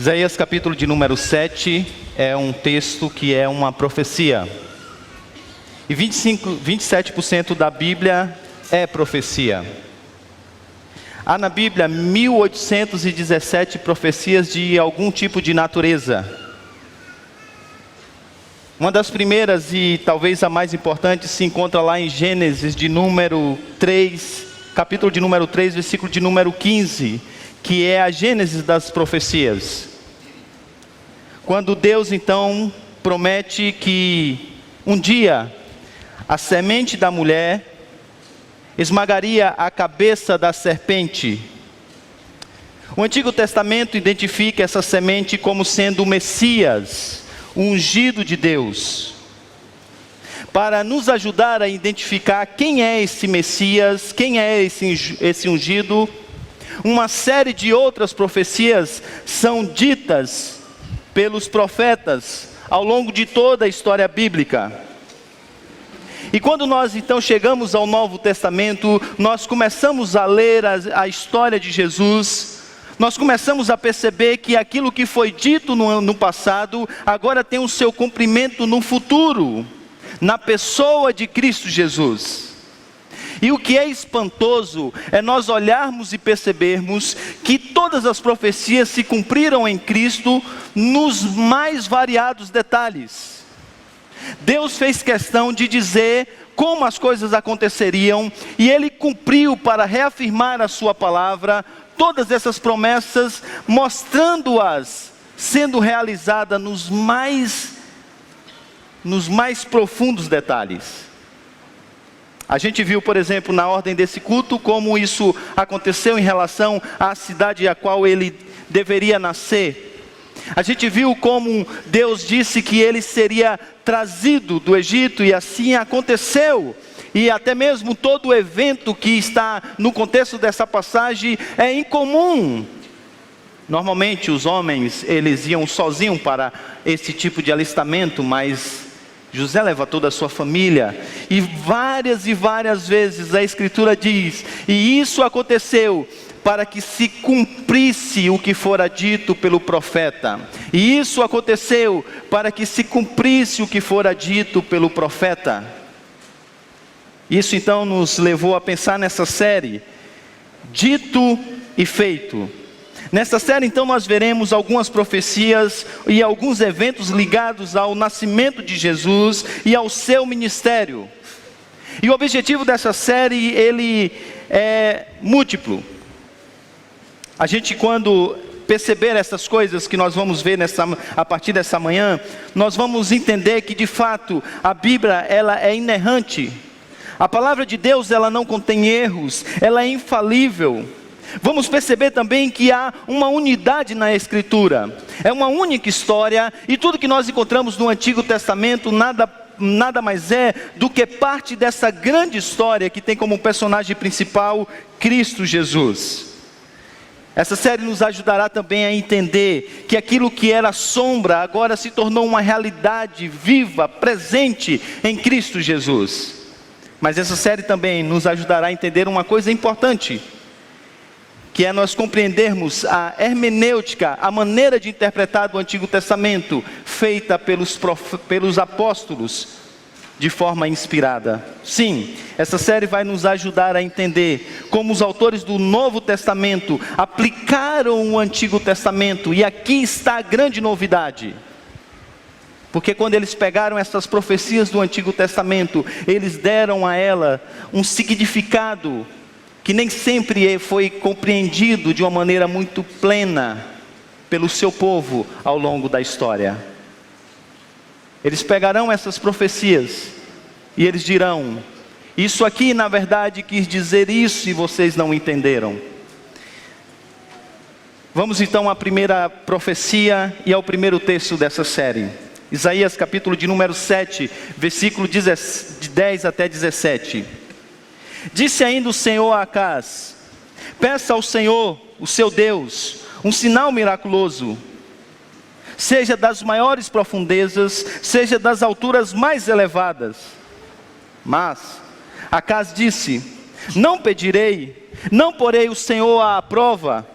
Isaías capítulo de número 7 é um texto que é uma profecia. E 27% da Bíblia é profecia. Há na Bíblia 1817 profecias de algum tipo de natureza. Uma das primeiras e talvez a mais importante se encontra lá em Gênesis de número 3, capítulo de número 3, versículo de número 15, que é a Gênesis das profecias. Quando Deus então promete que um dia a semente da mulher esmagaria a cabeça da serpente. O Antigo Testamento identifica essa semente como sendo o Messias, o ungido de Deus. Para nos ajudar a identificar quem é esse Messias, quem é esse ungido, uma série de outras profecias são ditas pelos profetas ao longo de toda a história bíblica. E quando nós então chegamos ao Novo Testamento, nós começamos a ler a história de Jesus, nós começamos a perceber que aquilo que foi dito no passado, agora tem o seu cumprimento no futuro, na pessoa de Cristo Jesus. E o que é espantoso é nós olharmos e percebermos que todas as profecias se cumpriram em Cristo nos mais variados detalhes. Deus fez questão de dizer como as coisas aconteceriam, e Ele cumpriu para reafirmar a sua palavra, todas essas promessas, mostrando-as sendo realizadas nos mais profundos detalhes. A gente viu, por exemplo, na ordem desse culto, como isso aconteceu em relação à cidade a qual ele deveria nascer. A gente viu como Deus disse que ele seria trazido do Egito, e assim aconteceu. E até mesmo todo o evento que está no contexto dessa passagem é incomum. Normalmente os homens, eles iam sozinhos para esse tipo de alistamento, mas José leva toda a sua família, e várias vezes a Escritura diz, e isso aconteceu para que se cumprisse o que fora dito pelo profeta. E isso aconteceu para que se cumprisse o que fora dito pelo profeta. Isso então nos levou a pensar nessa série, Dito e Feito. Nessa série então nós veremos algumas profecias e alguns eventos ligados ao nascimento de Jesus e ao seu ministério. E o objetivo dessa série, ele é múltiplo. A gente, quando perceber essas coisas que nós vamos ver a partir dessa manhã, nós vamos entender que de fato a Bíblia, ela é inerrante. A palavra de Deus, ela não contém erros, ela é infalível. Vamos perceber também que há uma unidade na Escritura, é uma única história, e tudo que nós encontramos no Antigo Testamento nada mais é do que parte dessa grande história que tem como personagem principal Cristo Jesus. Essa série nos ajudará também a entender que aquilo que era sombra agora se tornou uma realidade viva, presente em Cristo Jesus. Mas essa série também nos ajudará a entender uma coisa importante, que é nós compreendermos a hermenêutica, a maneira de interpretar o Antigo Testamento, feita pelos apóstolos, de forma inspirada. Sim, essa série vai nos ajudar a entender como os autores do Novo Testamento aplicaram o Antigo Testamento, e aqui está a grande novidade. Porque quando eles pegaram essas profecias do Antigo Testamento, eles deram a ela um significado que nem sempre foi compreendido de uma maneira muito plena pelo seu povo ao longo da história. Eles pegarão essas profecias e eles dirão, isso aqui na verdade quis dizer isso e vocês não entenderam. Vamos então à primeira profecia e ao primeiro texto dessa série. Isaías capítulo de número 7, versículo de 10 até 17. Disse ainda o Senhor a Acaz, peça ao Senhor, o seu Deus, um sinal miraculoso, seja das maiores profundezas, seja das alturas mais elevadas. Mas Acaz disse, não pedirei, não porei o Senhor à prova.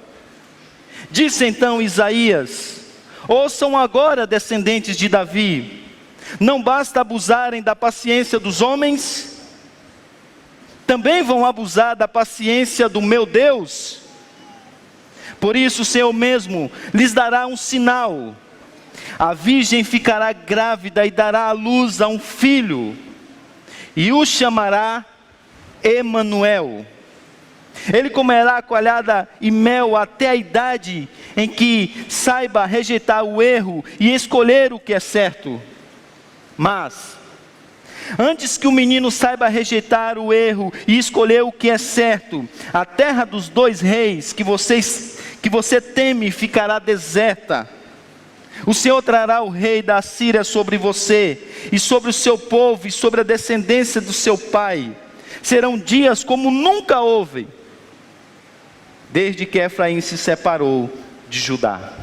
Disse então Isaías: ouçam agora, descendentes de Davi, não basta abusarem da paciência dos homens, também vão abusar da paciência do meu Deus? Por isso o Senhor mesmo lhes dará um sinal: a virgem ficará grávida e dará à luz a um filho, e o chamará Emanuel. Ele comerá coalhada e mel até a idade em que saiba rejeitar o erro e escolher o que é certo. Mas, antes que o menino saiba rejeitar o erro e escolher o que é certo, a terra dos 2 reis que você teme ficará deserta. O Senhor trará o rei da Assíria sobre você, e sobre o seu povo, e sobre a descendência do seu pai. Serão dias como nunca houve, desde que Efraim se separou de Judá.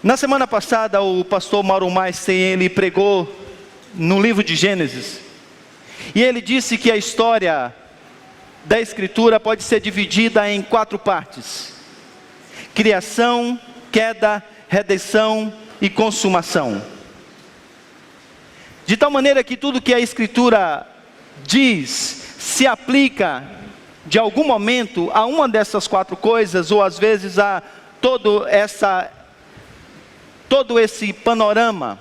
Na semana passada, o pastor Mauro Meister, ele pregou no livro de Gênesis, e ele disse que a história da Escritura pode ser dividida em 4 partes: criação, queda, redenção e consumação. De tal maneira que tudo que a Escritura diz se aplica de algum momento a uma dessas 4 coisas, ou às vezes a todo esse panorama.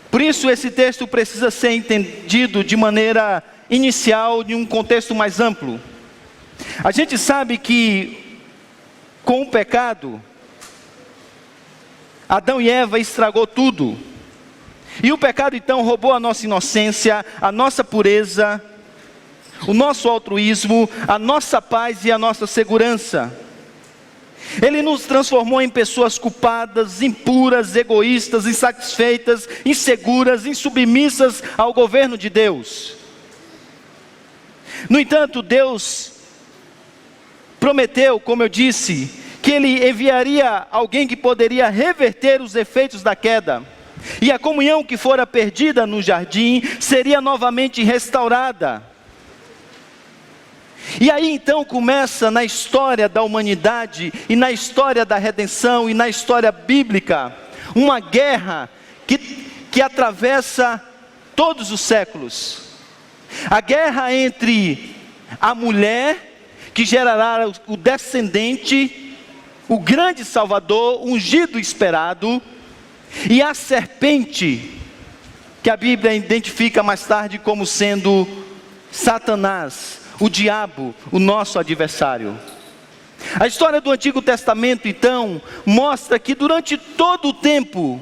Por isso esse texto precisa ser entendido de maneira inicial, de um contexto mais amplo. A gente sabe que com o pecado, Adão e Eva estragou tudo. E o pecado então roubou a nossa inocência, a nossa pureza, o nosso altruísmo, a nossa paz e a nossa segurança. Ele nos transformou em pessoas culpadas, impuras, egoístas, insatisfeitas, inseguras, insubmissas ao governo de Deus. No entanto, Deus prometeu, como eu disse, que Ele enviaria alguém que poderia reverter os efeitos da queda. E a comunhão que fora perdida no jardim seria novamente restaurada. E aí então começa na história da humanidade, e na história da redenção, e na história bíblica, uma guerra que atravessa todos os séculos. A guerra entre a mulher, que gerará o descendente, o grande Salvador, ungido e esperado, e a serpente, que a Bíblia identifica mais tarde como sendo Satanás, o diabo, o nosso adversário. A história do Antigo Testamento então mostra que durante todo o tempo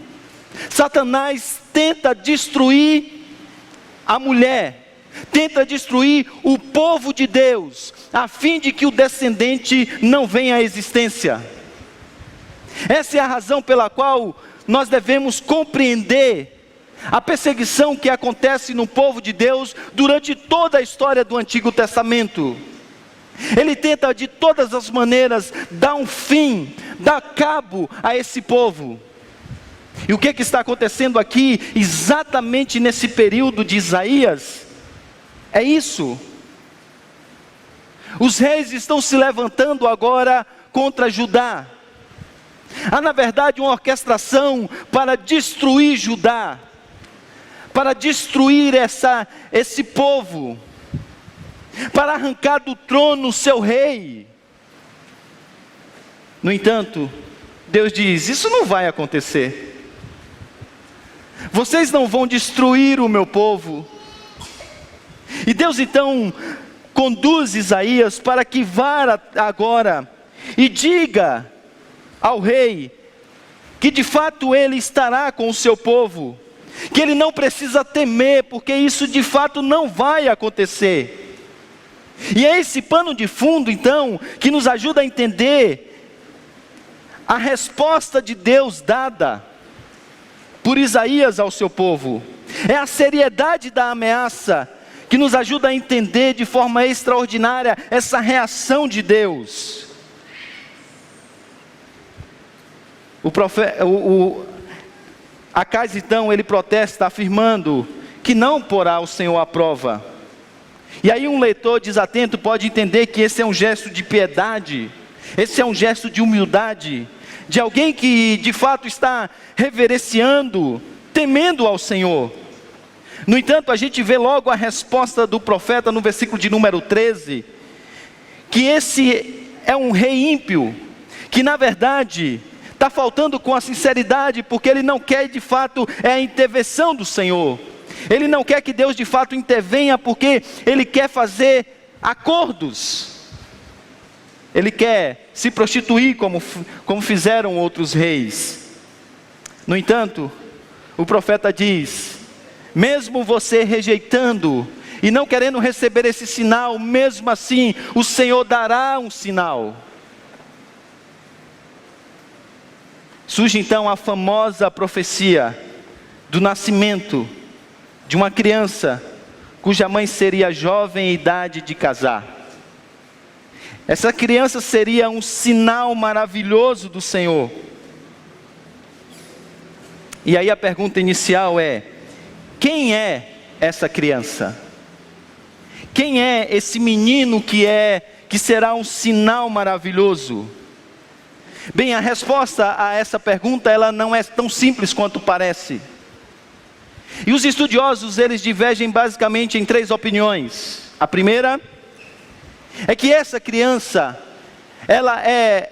Satanás tenta destruir a mulher, tenta destruir o povo de Deus, a fim de que o descendente não venha à existência. Essa é a razão pela qual nós devemos compreender a perseguição que acontece no povo de Deus durante toda a história do Antigo Testamento. Ele tenta de todas as maneiras dar um fim, dar cabo a esse povo. E o que está acontecendo aqui, exatamente nesse período de Isaías? É isso. Os reis estão se levantando agora contra Judá. Há na verdade uma orquestração para destruir Judá, para destruir esse povo, para arrancar do trono seu rei. No entanto, Deus diz: isso não vai acontecer. Vocês não vão destruir o meu povo. E Deus então conduz Isaías para que vá agora e diga ao rei que de fato ele estará com o seu povo, que ele não precisa temer, porque isso de fato não vai acontecer. E é esse pano de fundo então que nos ajuda a entender a resposta de Deus dada por Isaías ao seu povo. É a seriedade da ameaça que nos ajuda a entender de forma extraordinária essa reação de Deus. Acais então, ele protesta afirmando que não porá o Senhor à prova. E aí um leitor desatento pode entender que esse é um gesto de piedade, Esse é um gesto de humildade, de alguém que de fato está reverenciando, temendo ao Senhor. No entanto, a gente vê logo a resposta do profeta no versículo de número 13, que esse é um rei ímpio, que na verdade está faltando com a sinceridade, porque ele não quer de fato a intervenção do Senhor. Ele não quer que Deus de fato intervenha, porque ele quer fazer acordos. Ele quer se prostituir como fizeram outros reis. No entanto, o profeta diz: mesmo você rejeitando e não querendo receber esse sinal, mesmo assim o Senhor dará um sinal. Surge então a famosa profecia do nascimento de uma criança cuja mãe seria jovem em idade de casar. Essa criança seria um sinal maravilhoso do Senhor. E aí a pergunta inicial é: quem é essa criança? Quem é esse menino que será um sinal maravilhoso? Bem, a resposta a essa pergunta, ela não é tão simples quanto parece. E os estudiosos, eles divergem basicamente em 3 opiniões. A primeira é que essa criança, ela é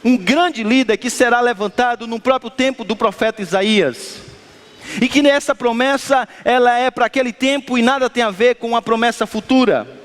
um grande líder que será levantado no próprio tempo do profeta Isaías. E que essa promessa, ela é para aquele tempo e nada tem a ver com a promessa futura.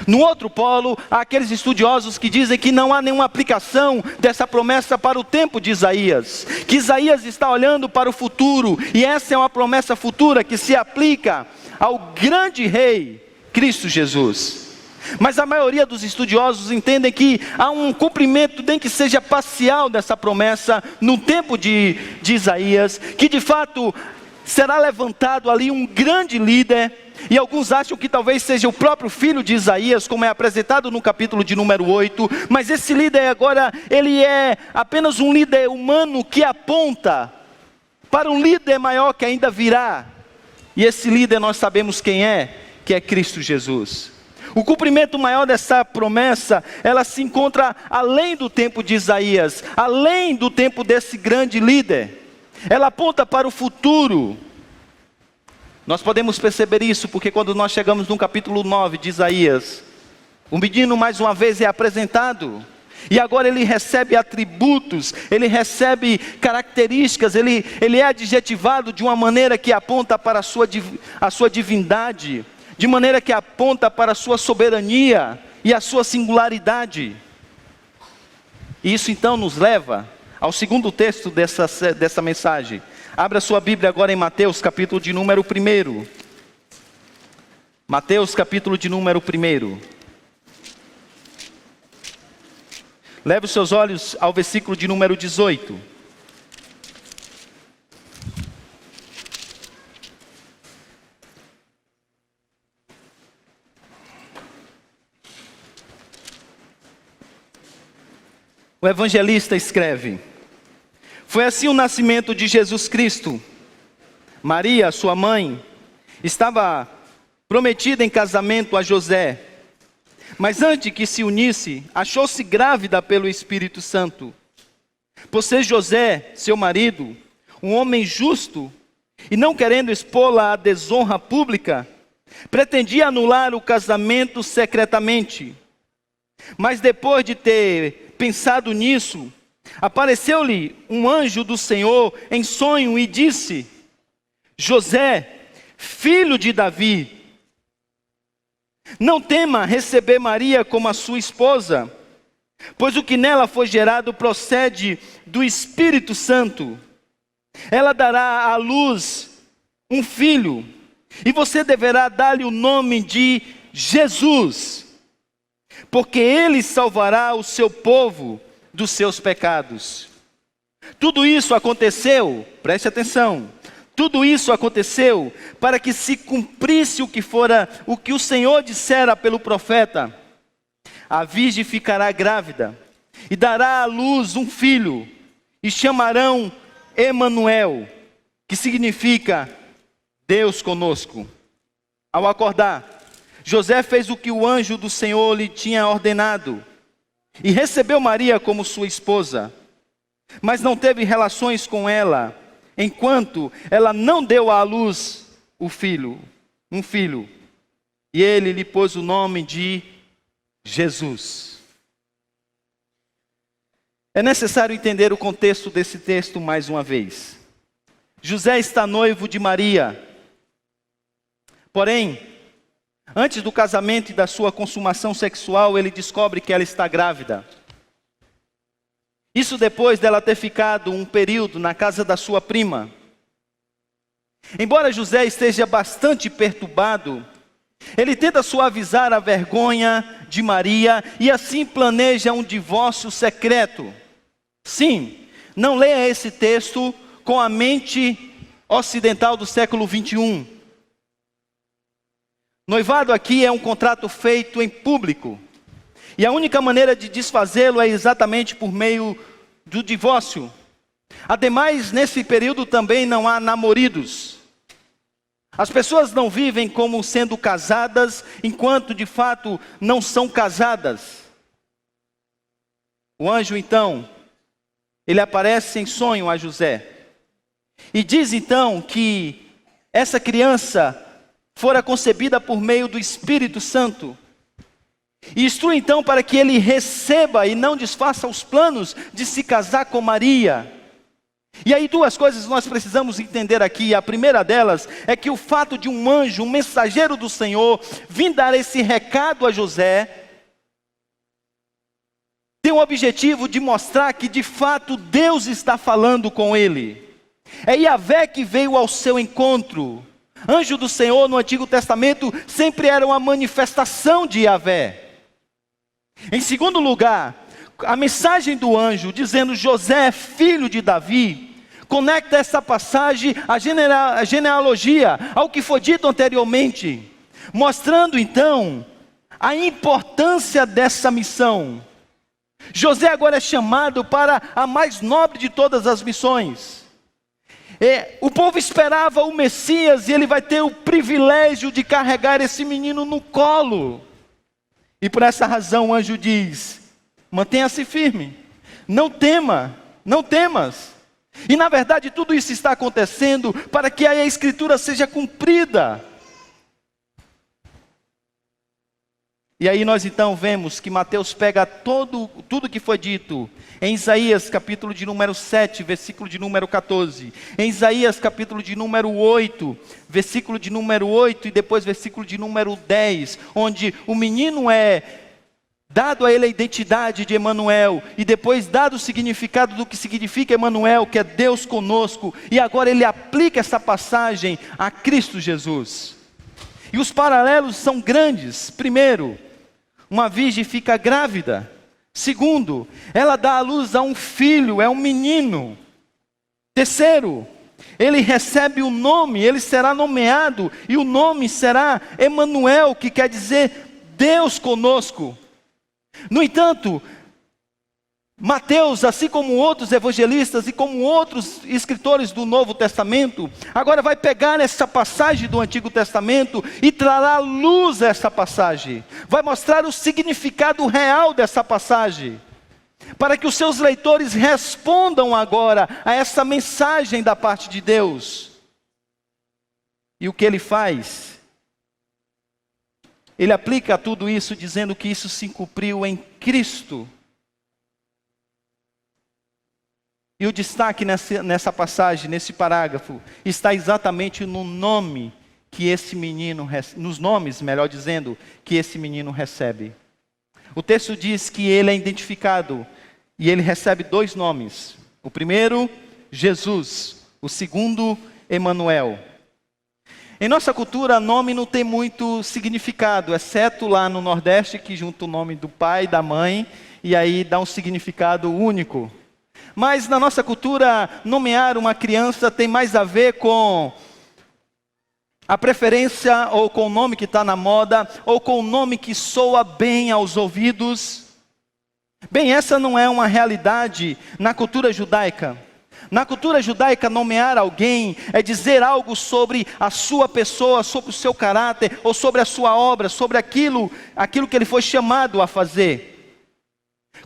No outro polo, há aqueles estudiosos que dizem que não há nenhuma aplicação dessa promessa para o tempo de Isaías. Que Isaías está olhando para o futuro, e essa é uma promessa futura que se aplica ao grande rei, Cristo Jesus. Mas a maioria dos estudiosos entendem que há um cumprimento, nem que seja parcial, dessa promessa no tempo de Isaías, que de fato será levantado ali um grande líder. E alguns acham que talvez seja o próprio filho de Isaías, como é apresentado no capítulo de número 8. Mas esse líder agora, ele é apenas um líder humano que aponta para um líder maior que ainda virá. E esse líder nós sabemos quem é, que é Cristo Jesus. O cumprimento maior dessa promessa, ela se encontra além do tempo de Isaías, além do tempo desse grande líder. Ela aponta para o futuro. Nós podemos perceber isso porque quando nós chegamos no capítulo 9 de Isaías, o menino mais uma vez é apresentado, e agora ele recebe atributos, ele recebe características, ele é adjetivado de uma maneira que aponta para a sua divindade, de maneira que aponta para a sua soberania e a sua singularidade. E isso então nos leva ao segundo texto dessa mensagem. Abra sua Bíblia agora em Mateus, capítulo de número 1. Mateus, capítulo de número 1. Leve os seus olhos ao versículo de número 18. O evangelista escreve: foi assim o nascimento de Jesus Cristo. Maria, sua mãe, estava prometida em casamento a José. Mas antes que se unisse, achou-se grávida pelo Espírito Santo. Por ser José, seu marido, um homem justo, e não querendo expô-la à desonra pública, pretendia anular o casamento secretamente. Mas depois de ter pensado nisso, apareceu-lhe um anjo do Senhor em sonho e disse: José, filho de Davi, não tema receber Maria como a sua esposa, pois o que nela foi gerado procede do Espírito Santo. Ela dará à luz um filho, e você deverá dar-lhe o nome de Jesus, porque ele salvará o seu povo dos seus pecados. Tudo isso aconteceu, preste atenção, tudo isso aconteceu para que se cumprisse o que o Senhor dissera pelo profeta: a virgem ficará grávida e dará à luz um filho, e chamarão Emanuel, que significa Deus conosco. Ao acordar, José fez o que o anjo do Senhor lhe tinha ordenado e recebeu Maria como sua esposa, mas não teve relações com ela, enquanto ela não deu à luz um filho. E ele lhe pôs o nome de Jesus. É necessário entender o contexto desse texto mais uma vez. José está noivo de Maria. Porém, antes do casamento e da sua consumação sexual, ele descobre que ela está grávida. Isso depois dela ter ficado um período na casa da sua prima. Embora José esteja bastante perturbado, ele tenta suavizar a vergonha de Maria e assim planeja um divórcio secreto. Sim, não leia esse texto com a mente ocidental do século 21. Noivado aqui é um contrato feito em público. E a única maneira de desfazê-lo é exatamente por meio do divórcio. Ademais, nesse período também não há namoridos. As pessoas não vivem como sendo casadas, enquanto de fato não são casadas. O anjo então, ele aparece em sonho a José. E diz então que essa criança fora concebida por meio do Espírito Santo. E instrui então para que ele receba e não desfaça os planos de se casar com Maria. E aí duas coisas nós precisamos entender aqui. A primeira delas é que o fato de um anjo, um mensageiro do Senhor, vir dar esse recado a José, tem o objetivo de mostrar que de fato Deus está falando com ele. É Yahvé que veio ao seu encontro. Anjo do Senhor no Antigo Testamento sempre era uma manifestação de Yahvé. Em segundo lugar, a mensagem do anjo dizendo José, filho de Davi, conecta essa passagem à genealogia, ao que foi dito anteriormente, mostrando então a importância dessa missão. José agora é chamado para a mais nobre de todas as missões. O povo esperava o Messias e ele vai ter o privilégio de carregar esse menino no colo. E por essa razão o anjo diz: mantenha-se firme, não temas. E na verdade tudo isso está acontecendo para que a Escritura seja cumprida. E aí nós então vemos que Mateus pega tudo que foi dito em Isaías capítulo de número 7, versículo de número 14. Em Isaías capítulo de número 8, versículo de número 8 e depois versículo de número 10. Onde o menino é dado a ele a identidade de Emanuel. E depois dado o significado do que significa Emanuel, que é Deus conosco. E agora ele aplica essa passagem a Cristo Jesus. E os paralelos são grandes. Primeiro, uma virgem fica grávida. Segundo, ela dá à luz a um filho, é um menino. Terceiro, ele recebe o nome, ele será nomeado, e o nome será Emanuel, que quer dizer Deus conosco. No entanto, Mateus, assim como outros evangelistas e como outros escritores do Novo Testamento, agora vai pegar essa passagem do Antigo Testamento e trará luz a essa passagem. Vai mostrar o significado real dessa passagem, para que os seus leitores respondam agora a essa mensagem da parte de Deus. E o que ele faz? Ele aplica tudo isso dizendo que isso se cumpriu em Cristo. E o destaque nessa passagem, nesse parágrafo, está exatamente no nome que esse menino, nos nomes, melhor dizendo, que esse menino recebe. O texto diz que ele é identificado e ele recebe dois nomes. O primeiro, Jesus. O segundo, Emanuel. Em nossa cultura, nome não tem muito significado, exceto lá no Nordeste, que junta o nome do pai e da mãe, e aí dá um significado único. Mas na nossa cultura, nomear uma criança tem mais a ver com a preferência, ou com o nome que está na moda, ou com o nome que soa bem aos ouvidos. Bem, essa não é uma realidade na cultura judaica. Na cultura judaica, nomear alguém é dizer algo sobre a sua pessoa, sobre o seu caráter, ou sobre a sua obra, sobre aquilo que ele foi chamado a fazer.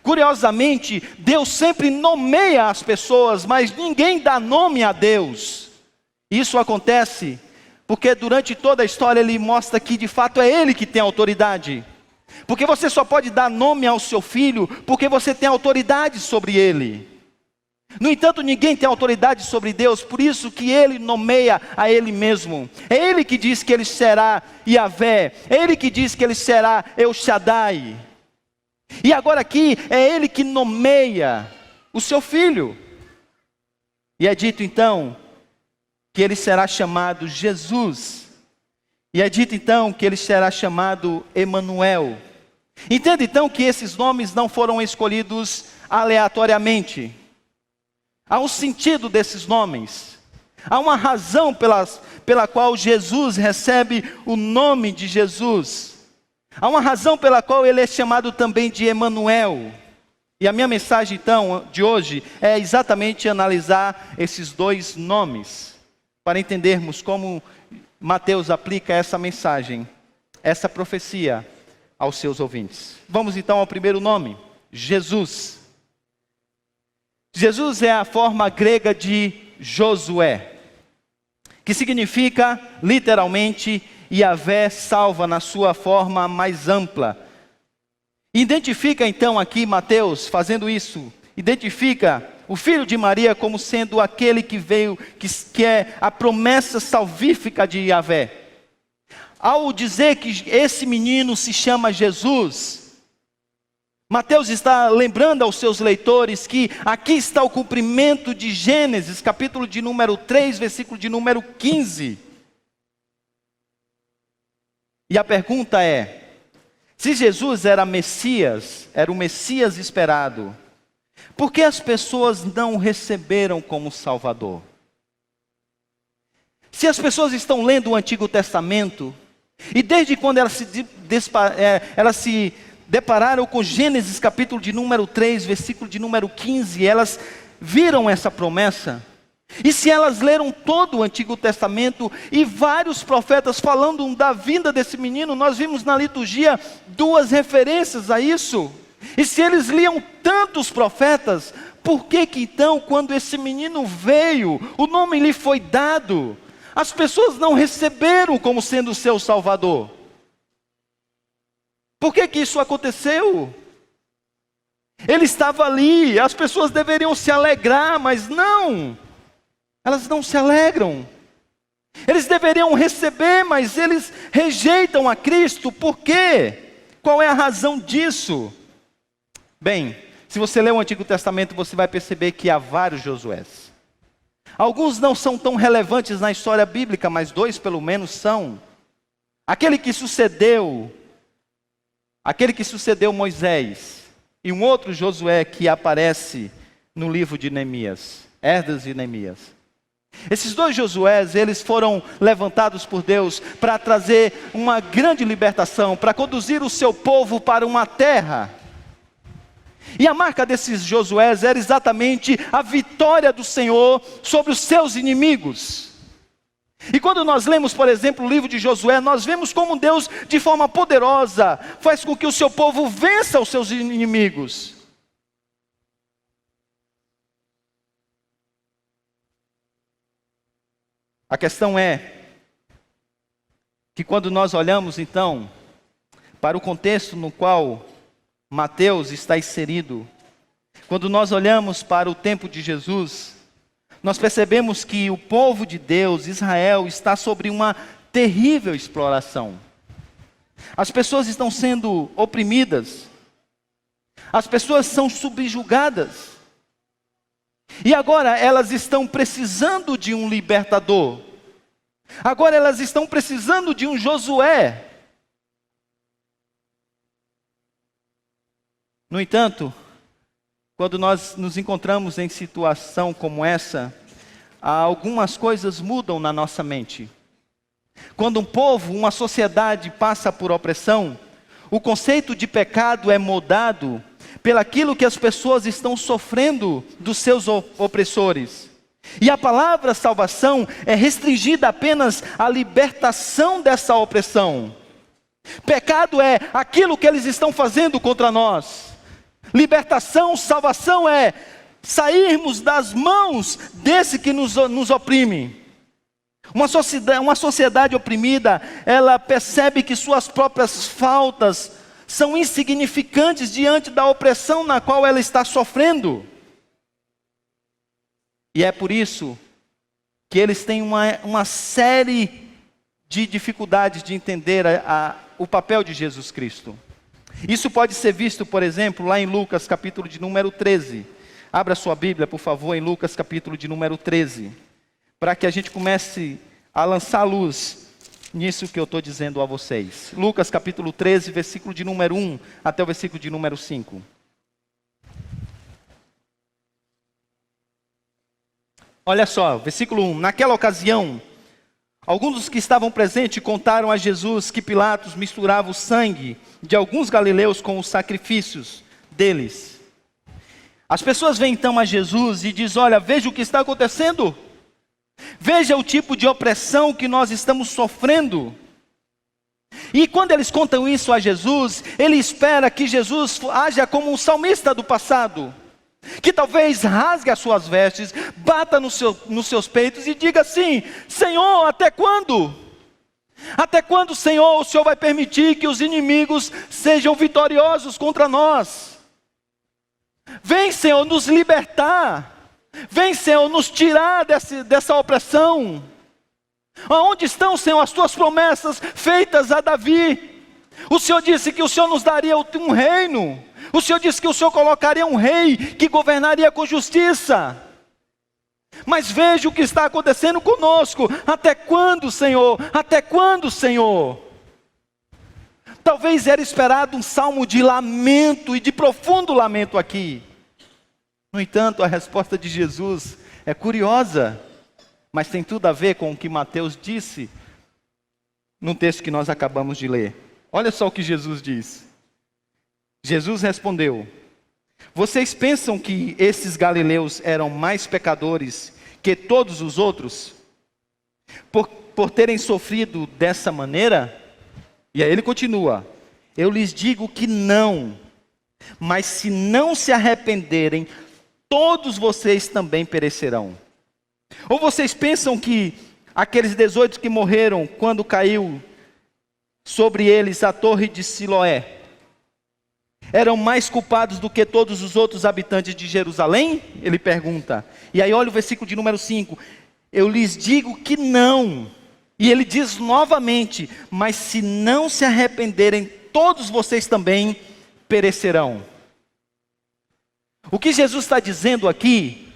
Curiosamente, Deus sempre nomeia as pessoas, mas ninguém dá nome a Deus. Isso acontece porque durante toda a história Ele mostra que de fato é Ele que tem autoridade. Porque você só pode dar nome ao seu filho porque você tem autoridade sobre ele. No entanto, ninguém tem autoridade sobre Deus, por isso que Ele nomeia a Ele mesmo. É Ele que diz que Ele será Yahvé, é Ele que diz que Ele será El Shaddai. E agora aqui, é Ele que nomeia o seu filho. E é dito então, que Ele será chamado Jesus. E é dito então, que Ele será chamado Emanuel. Entenda então que esses nomes não foram escolhidos aleatoriamente. Há um sentido desses nomes. Há uma razão pela qual Jesus recebe o nome de Jesus. Há uma razão pela qual ele é chamado também de Emanuel. E a minha mensagem então de hoje é exatamente analisar esses dois nomes, para entendermos como Mateus aplica essa mensagem, essa profecia aos seus ouvintes. Vamos então ao primeiro nome, Jesus. Jesus é a forma grega de Josué, que significa literalmente Yahvé salva na sua forma mais ampla. Identifica então aqui Mateus fazendo isso, identifica o filho de Maria como sendo aquele que veio, que é a promessa salvífica de Yahvé. Ao dizer que esse menino se chama Jesus, Mateus está lembrando aos seus leitores que aqui está o cumprimento de Gênesis, capítulo de número 3, versículo de número 15. E a pergunta é, se Jesus era Messias, era o Messias esperado, por que as pessoas não o receberam como Salvador? Se as pessoas estão lendo o Antigo Testamento, e desde quando elas se depararam com Gênesis capítulo de número 3, versículo de número 15, elas viram essa promessa. E se elas leram todo o Antigo Testamento e vários profetas falando da vinda desse menino, nós vimos na liturgia duas referências a isso. E se eles liam tantos profetas, por que então quando esse menino veio, o nome lhe foi dado, as pessoas não receberam como sendo o seu Salvador? Por que isso aconteceu? Ele estava ali, as pessoas deveriam se alegrar, mas não. Elas não se alegram. Eles deveriam receber, mas eles rejeitam a Cristo. Por quê? Qual é a razão disso? Bem, se você ler o Antigo Testamento, você vai perceber que há vários Josués. Alguns não são tão relevantes na história bíblica, mas dois pelo menos são. Aquele que sucedeu Moisés, e um outro Josué que aparece no livro de Neemias, Esdras e Neemias. Esses dois Josués, eles foram levantados por Deus para trazer uma grande libertação, para conduzir o seu povo para uma terra. E a marca desses Josués era exatamente a vitória do Senhor sobre os seus inimigos. E quando nós lemos, por exemplo, o livro de Josué, nós vemos como Deus, de forma poderosa, faz com que o seu povo vença os seus inimigos. A questão é que quando nós olhamos então para o contexto no qual Mateus está inserido, quando nós olhamos para o tempo de Jesus, nós percebemos que o povo de Deus, Israel, está sobre uma terrível exploração. As pessoas estão sendo oprimidas, as pessoas são subjugadas, e agora elas estão precisando de um libertador, agora elas estão precisando de um Josué. No entanto, quando nós nos encontramos em situação como essa, algumas coisas mudam na nossa mente. Quando um povo, uma sociedade passa por opressão, o conceito de pecado é moldado pelaquilo que as pessoas estão sofrendo dos seus opressores. E a palavra salvação é restringida apenas à libertação dessa opressão. Pecado é aquilo que eles estão fazendo contra nós. Libertação, salvação é sairmos das mãos desse que nos oprime. Uma sociedade oprimida, ela percebe que suas próprias faltas são insignificantes diante da opressão na qual ela está sofrendo. E é por isso que eles têm uma série de dificuldades de entender o papel de Jesus Cristo. Isso pode ser visto, por exemplo, lá em Lucas capítulo de número 13. Abra sua Bíblia, por favor, em Lucas capítulo de número 13. Para que a gente comece a lançar luz nisso que eu estou dizendo a vocês. Lucas capítulo 13, versículo de número 1 até o versículo de número 5. Olha só, versículo 1. Naquela ocasião, alguns dos que estavam presentes contaram a Jesus que Pilatos misturava o sangue de alguns galileus com os sacrifícios deles. As pessoas vêm então a Jesus e dizem: olha, veja o que está acontecendo. Veja o tipo de opressão que nós estamos sofrendo. E quando eles contam isso a Jesus, ele espera que Jesus haja como um salmista do passado, que talvez rasgue as suas vestes, bata nos seus peitos e diga assim: Senhor, até quando? Até quando, Senhor, o Senhor vai permitir que os inimigos sejam vitoriosos contra nós? Vem, Senhor, nos libertar. Vem, Senhor, nos tirar dessa opressão. Aonde estão, Senhor, as tuas promessas feitas a Davi? O Senhor disse que o Senhor nos daria um reino. O Senhor disse que o Senhor colocaria um rei que governaria com justiça. Mas veja o que está acontecendo conosco. Até quando, Senhor? Até quando, Senhor? Talvez era esperado um salmo de lamento e de profundo lamento aqui. No entanto, a resposta de Jesus é curiosa, mas tem tudo a ver com o que Mateus disse no texto que nós acabamos de ler. Olha só o que Jesus diz. Jesus respondeu: vocês pensam que esses galileus eram mais pecadores que todos os outros, por terem sofrido dessa maneira? E aí ele continua: eu lhes digo que não, mas se não se arrependerem, todos vocês também perecerão. Ou vocês pensam que aqueles 18 que morreram quando caiu sobre eles a torre de Siloé eram mais culpados do que todos os outros habitantes de Jerusalém? Ele pergunta. E aí olha o versículo de número 5. Eu lhes digo que não. E ele diz novamente: mas se não se arrependerem, todos vocês também perecerão. O que Jesus está dizendo aqui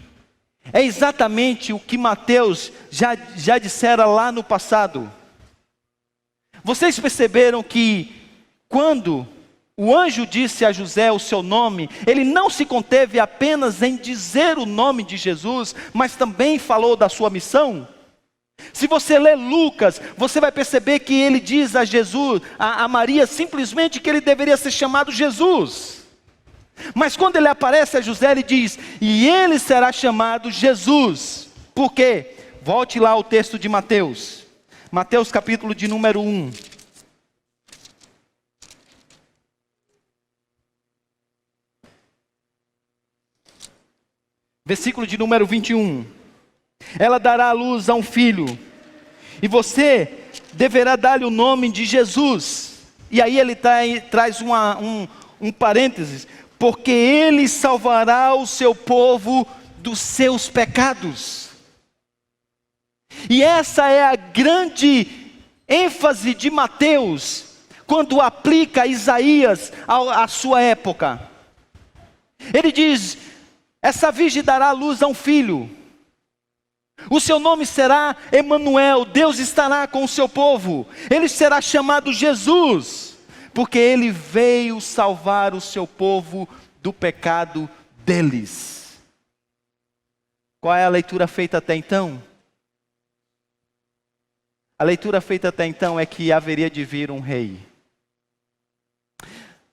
é exatamente o que Mateus já dissera lá no passado. Vocês perceberam que quando o anjo disse a José o seu nome, ele não se conteve apenas em dizer o nome de Jesus, mas também falou da sua missão? Se você ler Lucas, você vai perceber que ele diz a Jesus, a Maria, simplesmente que ele deveria ser chamado Jesus. Mas quando ele aparece a José, ele diz: e ele será chamado Jesus. Por quê? Volte lá ao texto de Mateus. Mateus capítulo de número 1. Versículo de número 21. Ela dará à luz a um filho, e você deverá dar-lhe o nome de Jesus. E aí ele traz um parênteses: porque ele salvará o seu povo dos seus pecados. E essa é a grande ênfase de Mateus, quando aplica Isaías à sua época. Ele diz: essa virgem dará à luz a um filho. O seu nome será Emanuel, Deus estará com o seu povo. Ele será chamado Jesus, porque ele veio salvar o seu povo do pecado deles. Qual é a leitura feita até então? A leitura feita até então é que haveria de vir um rei.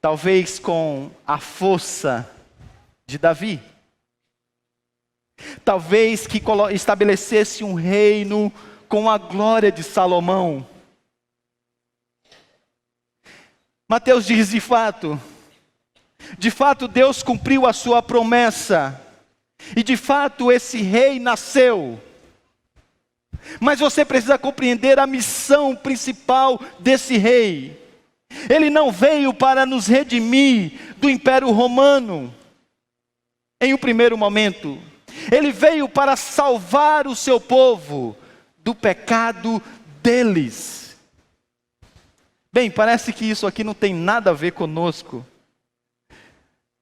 Talvez com a força de Davi. Talvez que estabelecesse um reino com a glória de Salomão. Mateus diz de fato De fato, Deus cumpriu a sua promessa. E de fato, esse rei nasceu. Mas você precisa compreender a missão principal desse rei. Ele não veio para nos redimir do Império Romano, em um primeiro momento. Ele veio para salvar o seu povo do pecado deles. Bem, parece que isso aqui não tem nada a ver conosco,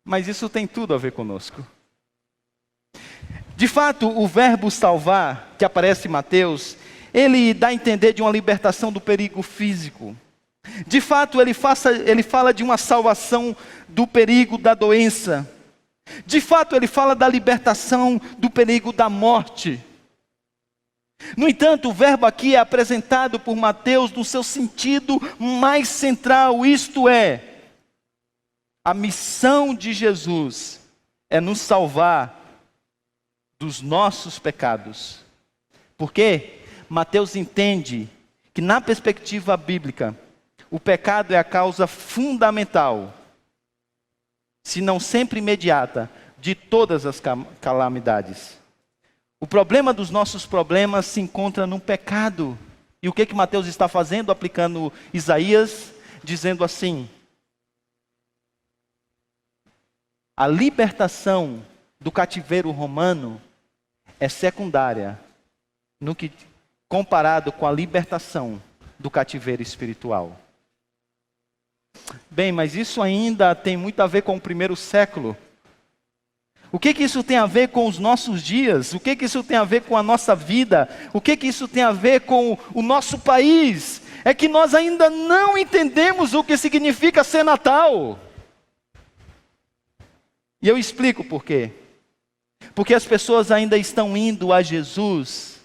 mas isso tem tudo a ver conosco. De fato, o verbo salvar, que aparece em Mateus, ele dá a entender de uma libertação do perigo físico. De fato, ele fala de uma salvação do perigo da doença. De fato, ele fala da libertação do perigo da morte. No entanto, o verbo aqui é apresentado por Mateus no seu sentido mais central, isto é, a missão de Jesus é nos salvar dos nossos pecados. Porque Mateus entende que, na perspectiva bíblica, o pecado é a causa fundamental, se não sempre imediata, de todas as calamidades. O problema dos nossos problemas se encontra no pecado. E o que Mateus está fazendo? Aplicando Isaías, dizendo assim: a libertação do cativeiro romano é secundária no que comparado com a libertação do cativeiro espiritual. Bem, mas isso ainda tem muito a ver com o primeiro século. O que isso tem a ver com os nossos dias? O que isso tem a ver com a nossa vida? O que isso tem a ver com o nosso país? É que nós ainda não entendemos o que significa ser Natal. E eu explico por quê. Porque as pessoas ainda estão indo a Jesus,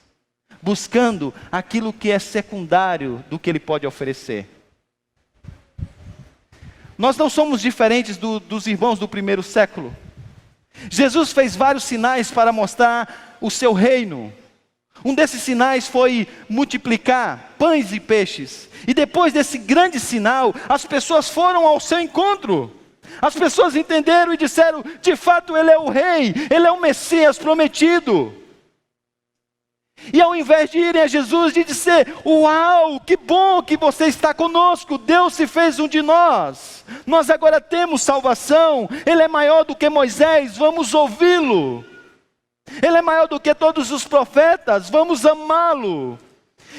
buscando aquilo que é secundário do que Ele pode oferecer. Nós não somos diferentes dos irmãos do primeiro século. Jesus fez vários sinais para mostrar o seu reino. Um desses sinais foi multiplicar pães e peixes. E depois desse grande sinal, as pessoas foram ao seu encontro. As pessoas entenderam e disseram: de fato Ele é o rei, Ele é o Messias prometido. E ao invés de irem a Jesus e dizer: uau, que bom que você está conosco, Deus se fez um de nós, nós agora temos salvação, Ele é maior do que Moisés, vamos ouvi-lo. Ele é maior do que todos os profetas, vamos amá-lo.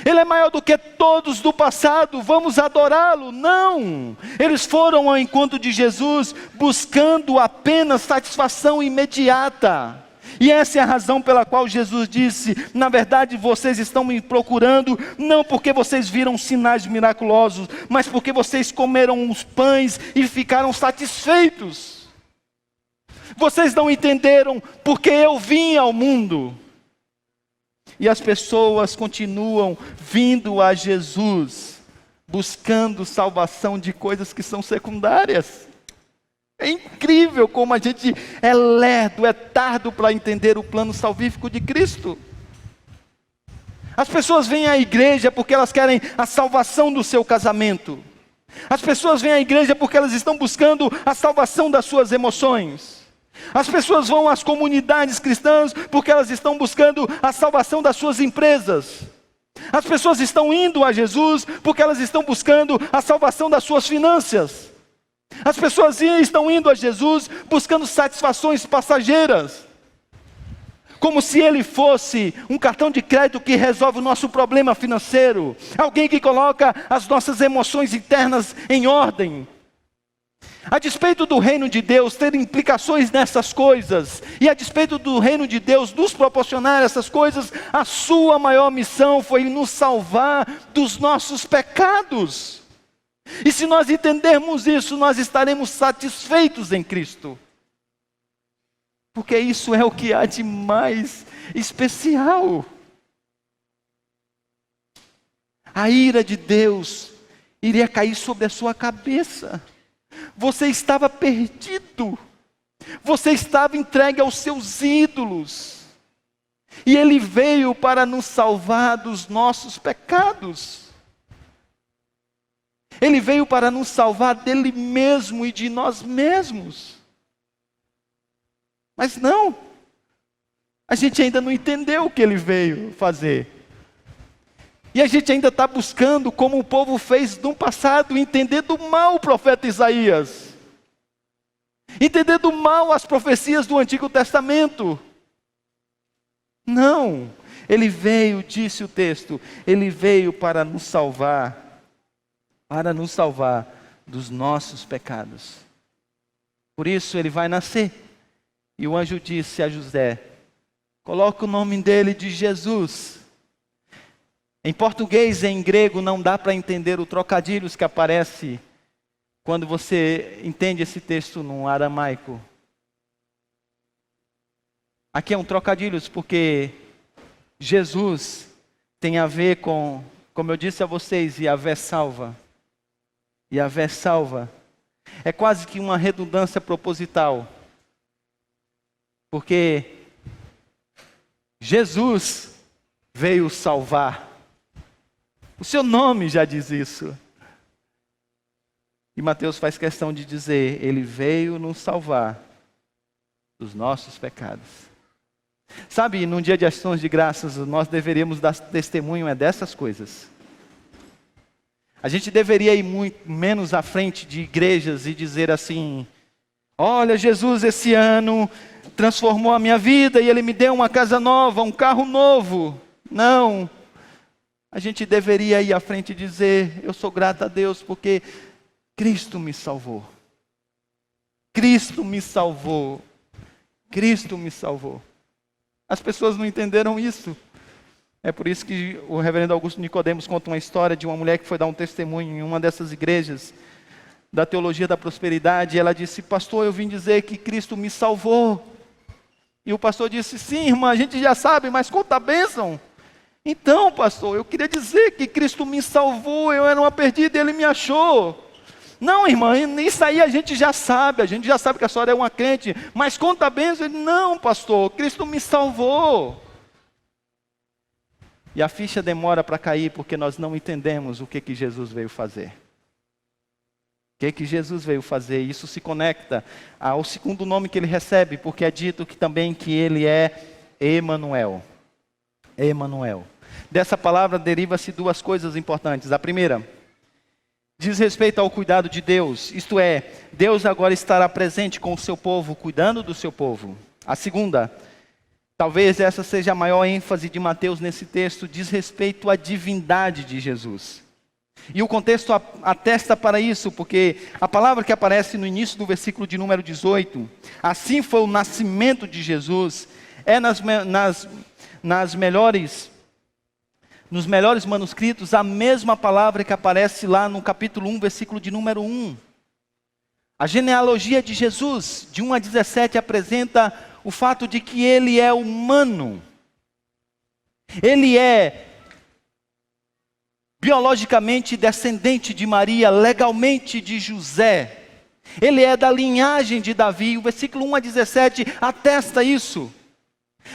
Ele é maior do que todos do passado, vamos adorá-lo. Não, eles foram ao encontro de Jesus buscando apenas satisfação imediata. E essa é a razão pela qual Jesus disse: na verdade vocês estão me procurando, não porque vocês viram sinais miraculosos, mas porque vocês comeram os pães e ficaram satisfeitos. Vocês não entenderam porque eu vim ao mundo. E as pessoas continuam vindo a Jesus, buscando salvação de coisas que são secundárias. É incrível como a gente é lerdo, é tardo para entender o plano salvífico de Cristo. As pessoas vêm à igreja porque elas querem a salvação do seu casamento. As pessoas vêm à igreja porque elas estão buscando a salvação das suas emoções. As pessoas vão às comunidades cristãs porque elas estão buscando a salvação das suas empresas. As pessoas estão indo a Jesus porque elas estão buscando a salvação das suas finanças. As pessoas estão indo a Jesus buscando satisfações passageiras. Como se Ele fosse um cartão de crédito que resolve o nosso problema financeiro. Alguém que coloca as nossas emoções internas em ordem. A despeito do reino de Deus ter implicações nessas coisas, e a despeito do reino de Deus nos proporcionar essas coisas, a sua maior missão foi nos salvar dos nossos pecados. E se nós entendermos isso, nós estaremos satisfeitos em Cristo. Porque isso é o que há de mais especial. A ira de Deus iria cair sobre a sua cabeça. Você estava perdido. Você estava entregue aos seus ídolos. E Ele veio para nos salvar dos nossos pecados. Ele veio para nos salvar dele mesmo e de nós mesmos. Mas não, a gente ainda não entendeu o que ele veio fazer. E a gente ainda está buscando, como o povo fez no passado, entender do mal o profeta Isaías. Entender do mal as profecias do Antigo Testamento. Não, ele veio, disse o texto, ele veio para nos salvar dos nossos pecados. Por isso ele vai nascer. E o anjo disse a José: coloca o nome dele de Jesus. Em português e em grego não dá para entender o trocadilhos que aparece quando você entende esse texto no aramaico. Aqui é um trocadilhos porque Jesus tem a ver com, como eu disse a vocês, Yahvé salva. Yahvé salva. É quase que uma redundância proposital. Porque Jesus veio salvar. O seu nome já diz isso. E Mateus faz questão de dizer, ele veio nos salvar dos nossos pecados. Sabe, num dia de ações de graças, nós deveríamos dar testemunho dessas coisas. A gente deveria ir muito menos à frente de igrejas e dizer assim: olha, Jesus esse ano transformou a minha vida e ele me deu uma casa nova, um carro novo. Não. A gente deveria ir à frente e dizer: eu sou grato a Deus porque Cristo me salvou. Cristo me salvou. Cristo me salvou. As pessoas não entenderam isso. É por isso que o reverendo Augusto Nicodemos conta uma história de uma mulher que foi dar um testemunho em uma dessas igrejas da teologia da prosperidade. E ela disse: pastor, eu vim dizer que Cristo me salvou. E o pastor disse: sim, irmã, a gente já sabe, mas conta a bênção. Então, pastor, eu queria dizer que Cristo me salvou, eu era uma perdida e ele me achou. Não, irmã, isso aí a gente já sabe que a senhora é uma crente, mas conta a bênção. Ele: não, pastor, Cristo me salvou. E a ficha demora para cair porque nós não entendemos o que Jesus veio fazer. O que Jesus veio fazer? Isso se conecta ao segundo nome que ele recebe, porque é dito que também que ele é Emanuel. Emanuel. Dessa palavra deriva-se duas coisas importantes. A primeira diz respeito ao cuidado de Deus, isto é, Deus agora estará presente com o seu povo, cuidando do seu povo. A segunda, talvez essa seja a maior ênfase de Mateus nesse texto, diz respeito à divindade de Jesus. E o contexto atesta para isso, porque a palavra que aparece no início do versículo de número 18, assim foi o nascimento de Jesus, é nos melhores manuscritos, a mesma palavra que aparece lá no capítulo 1, versículo de número 1. A genealogia de Jesus, de 1 a 17, apresenta o fato de que ele é humano. Ele é biologicamente descendente de Maria, legalmente de José. Ele é da linhagem de Davi. O versículo 1 a 17 atesta isso.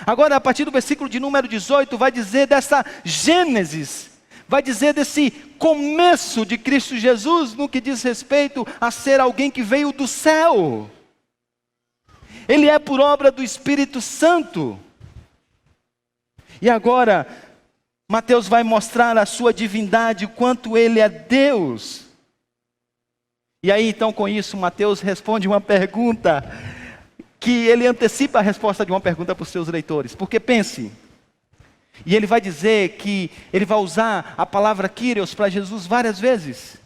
Agora, a partir do versículo de número 18, vai dizer dessa Gênesis, vai dizer desse começo de Cristo Jesus, no que diz respeito a ser alguém que veio do céu. Ele é por obra do Espírito Santo. E agora, Mateus vai mostrar a sua divindade, o quanto ele é Deus. E aí, então, com isso, Mateus responde uma pergunta que ele antecipa a resposta de uma pergunta para os seus leitores. Porque pense, e ele vai dizer que ele vai usar a palavra Kyrios para Jesus várias vezes.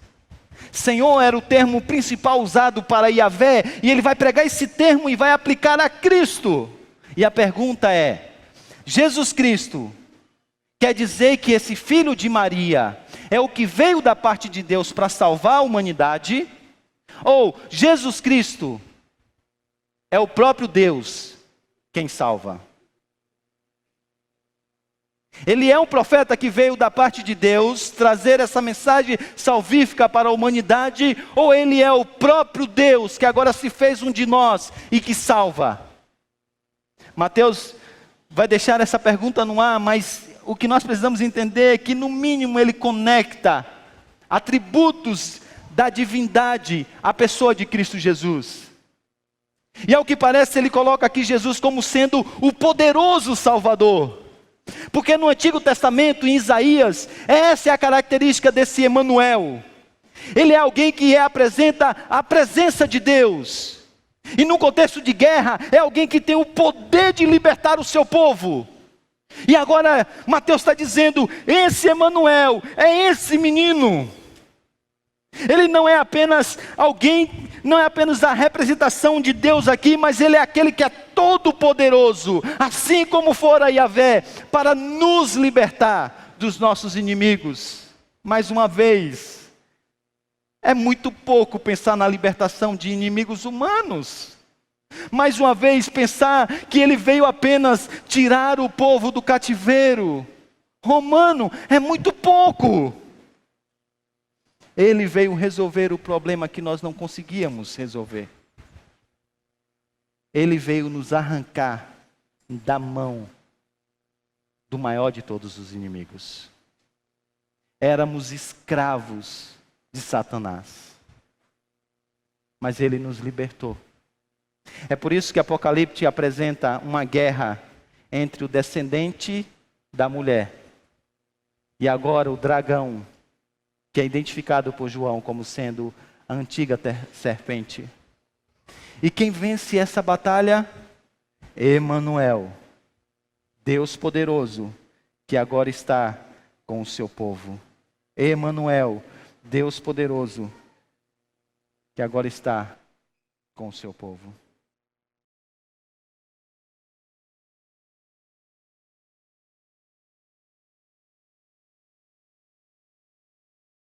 Senhor era o termo principal usado para Yahvé, e ele vai pregar esse termo e vai aplicar a Cristo. E a pergunta é: Jesus Cristo quer dizer que esse filho de Maria é o que veio da parte de Deus para salvar a humanidade? Ou Jesus Cristo é o próprio Deus quem salva? Ele é um profeta que veio da parte de Deus trazer essa mensagem salvífica para a humanidade? Ou ele é o próprio Deus que agora se fez um de nós e que salva? Mateus vai deixar essa pergunta no ar, mas o que nós precisamos entender é que no mínimo ele conecta atributos da divindade à pessoa de Cristo Jesus. E ao que parece, ele coloca aqui Jesus como sendo o poderoso Salvador. Porque no Antigo Testamento, em Isaías, essa é a característica desse Emanuel. Ele é alguém que apresenta a presença de Deus. E num contexto de guerra, é alguém que tem o poder de libertar o seu povo. E agora, Mateus está dizendo, esse Emanuel, é esse menino. Ele não é apenas alguém, não é apenas a representação de Deus aqui, mas ele é aquele que é todo poderoso, assim como fora Yahvé, para nos libertar dos nossos inimigos. Mais uma vez, é muito pouco pensar na libertação de inimigos humanos. Mais uma vez, pensar que ele veio apenas tirar o povo do cativeiro romano é muito pouco. Ele veio resolver o problema que nós não conseguíamos resolver. Ele veio nos arrancar da mão do maior de todos os inimigos. Éramos escravos de Satanás, mas ele nos libertou. É por isso que Apocalipse apresenta uma guerra entre o descendente da mulher e agora o dragão, que é identificado por João como sendo a antiga serpente. E quem vence essa batalha? Emanuel, Deus poderoso, que agora está com o seu povo. Emanuel, Deus poderoso, que agora está com o seu povo.